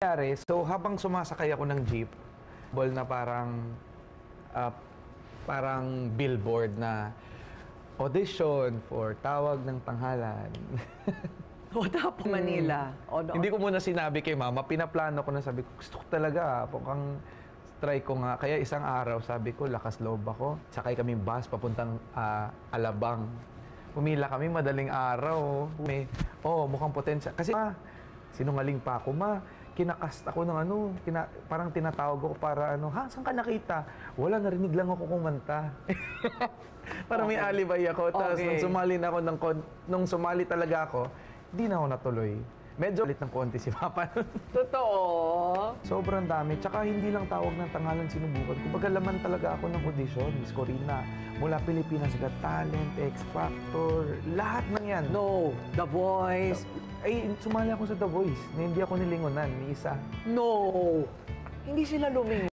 nangyari, so habang sumasakay ako ng jeep, na parang billboard na audition for Tawag ng Tanghalan. O po Manila. O, Hindi ko muna sinabi kay mama, pinaplano ko na, sabi ko, gusto ko talaga, mukhang try ko nga. Kaya isang araw, sabi ko, lakas loob ako. Sakay kami bus papuntang Alabang. Pumila kami, madaling araw. Mukhang potensya. Kasi sinungaling pa ako, kinakast ako ng parang tinatawag ako para saan ka nakita? Wala, narinig lang ako kumanta. Parang may alibay ako. Tapos nung sumali talaga ako, di na ako natuloy. Medyo ulit ng konti si Papa. Totoo? Sobrang dami. Tsaka hindi lang Tawag ng Tanghalan sinubukan. Kumbaga laman talaga ako ng audition. Miss Corina, mula Pilipinas, Got Talent, X Factor, lahat ng yan. No. The Voice. Ay, sumali ako sa The Voice na hindi ako nilingunan, ni isa. No. Hindi sila lumingon.